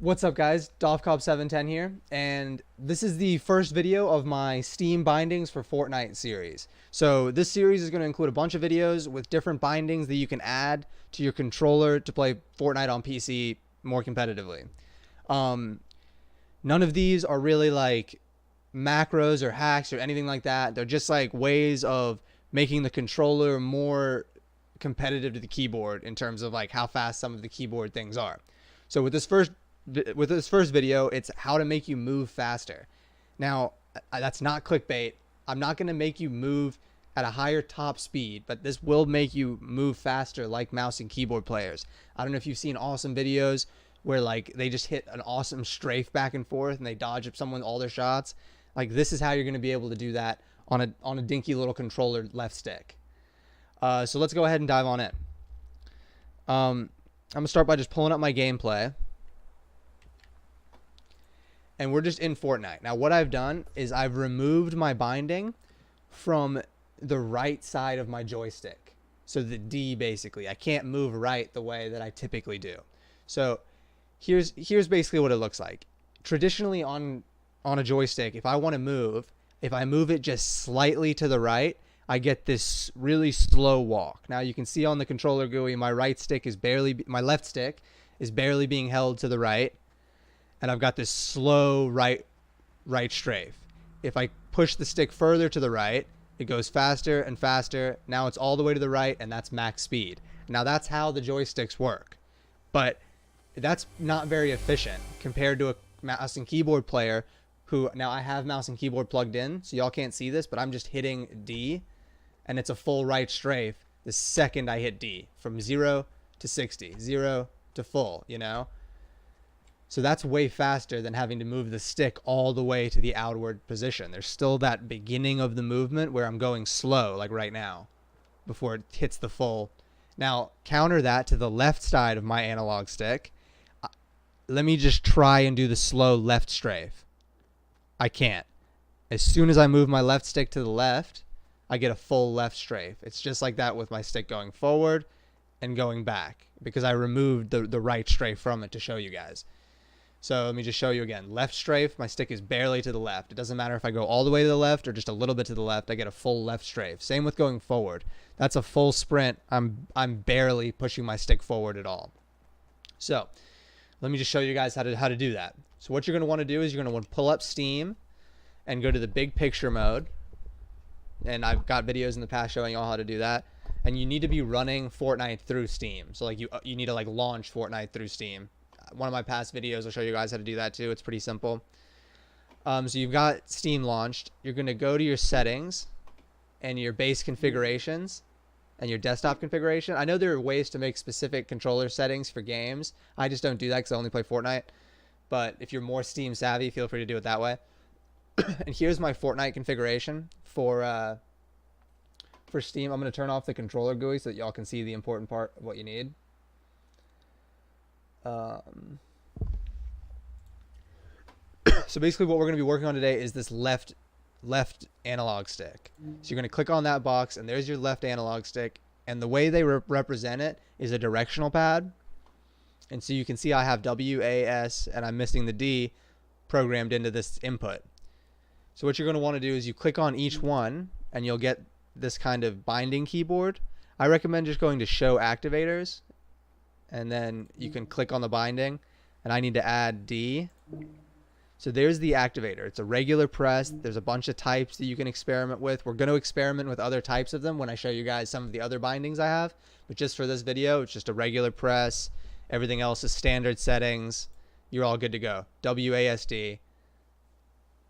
What's up, guys? DolphCop710 here, and this is the first video of my Steam bindings for Fortnite series. So this series is going to include a bunch of videos with different bindings that you can add to your controller to play Fortnite on PC more competitively. None of these are really like macros or hacks or anything like that. They're just like ways of making the controller more competitive to the keyboard in terms of like how fast some of the keyboard things are. So with this first video, it's how to make you move faster. Now, that's not clickbait. I'm not going to make you move at a higher top speed, but this will make you move faster like mouse and keyboard players. I don't know if you've seen awesome videos where like they just hit an awesome strafe back and forth and they dodge up someone all their shots. Like this is how you're going to be able to do that on a dinky little controller left stick. So let's go ahead and dive on in. I'm going to start by just pulling up my gameplay. And we're just in Fortnite. Now what I've done is I've removed my binding from the right side of my joystick. So the D basically. I can't move right the way that I typically do. So here's basically what it looks like. Traditionally on a joystick, if I want to move, if I move it just slightly to the right, I get this really slow walk. Now you can see on the controller GUI, my left stick is barely being held to the right. And I've got this slow right strafe. If I push the stick further to the right, it goes faster and faster. Now it's all the way to the right, and that's max speed. Now that's how the joysticks work. But that's not very efficient compared to a mouse and keyboard player who, now I have mouse and keyboard plugged in, so y'all can't see this, but I'm just hitting D, and it's a full right strafe the second I hit D, from 0 to 60, 0 to full, you know? So that's way faster than having to move the stick all the way to the outward position. There's still that beginning of the movement where I'm going slow, like right now, before it hits the full. Now, counter that to the left side of my analog stick. Let me just try and do the slow left strafe. I can't. As soon as I move my left stick to the left, I get a full left strafe. It's just like that with my stick going forward and going back because I removed the right strafe from it to show you guys. So let me just show you again. Left strafe, my stick is barely to the left. It doesn't matter if I go all the way to the left or just a little bit to the left. I get a full left strafe. Same with going forward. That's a full sprint. I'm barely pushing my stick forward at all. So let me just show you guys how to do that. So what you're going to want to do is you're going to want to pull up Steam and go to the big picture mode. And I've got videos in the past showing you all how to do that. And you need to be running Fortnite through Steam. So like you need to like launch Fortnite through Steam. One of my past videos will show you guys how to do that too. It's pretty simple. So you've got Steam launched. You're going to go to your settings and your base configurations and your desktop configuration. I know there are ways to make specific controller settings for games. I just don't do that because I only play Fortnite. But if you're more Steam savvy, feel free to do it that way. And here's my Fortnite configuration for Steam. I'm going to turn off the controller GUI so that y'all can see the important part of what you need. So basically what we're going to be working on today is this left analog stick. So you're going to click on that box and there's your left analog stick, and the way they represent it is a directional pad. And so you can see I have W, A, S, and I'm missing the D programmed into this input. So what you're going to want to do is you click on each one and you'll get this kind of binding keyboard. I recommend just going to show activators, and then you can click on the binding, and I need to add D. So there's the activator. It's a regular press. There's a bunch of types that you can experiment with. We're going to experiment with other types of them when I show you guys some of the other bindings I have. But just for this video, it's just a regular press. Everything else is standard settings. You're all good to go. WASD.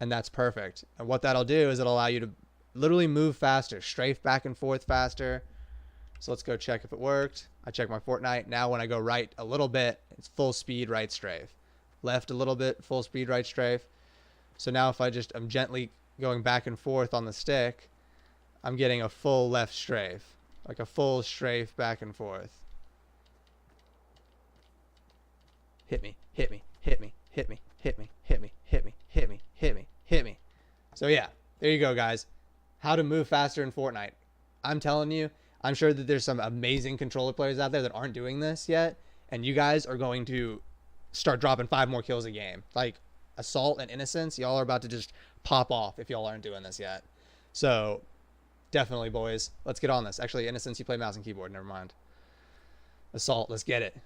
And that's perfect. And what that'll do is it'll allow you to literally move faster, strafe back and forth faster. So let's go check if it worked. I check my Fortnite. Now when I go right a little bit, it's full speed right strafe. Left a little bit, full speed right strafe. So now if I'm gently going back and forth on the stick, I'm getting a full left strafe. Like a full strafe back and forth. Hit me, hit me, hit me, hit me, hit me, hit me, hit me, hit me, hit me, hit me. So yeah, there you go, guys. How to move faster in Fortnite. I'm telling you, I'm sure that there's some amazing controller players out there that aren't doing this yet, and you guys are going to start dropping 5 more kills a game. Like Assault and Innocence, y'all are about to just pop off if y'all aren't doing this yet. So definitely, boys, let's get on this. Actually, Innocence, you play mouse and keyboard. Never mind. Assault, let's get it.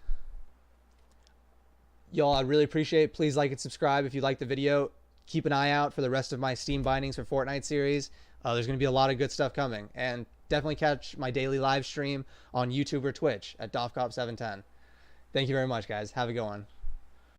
Y'all, I really appreciate it. Please like and subscribe if you like the video. Keep an eye out for the rest of my Steam bindings for Fortnite series. There's going to be a lot of good stuff coming. And definitely catch my daily live stream on YouTube or Twitch at DoffCop710. Thank you very much, guys. Have a good one.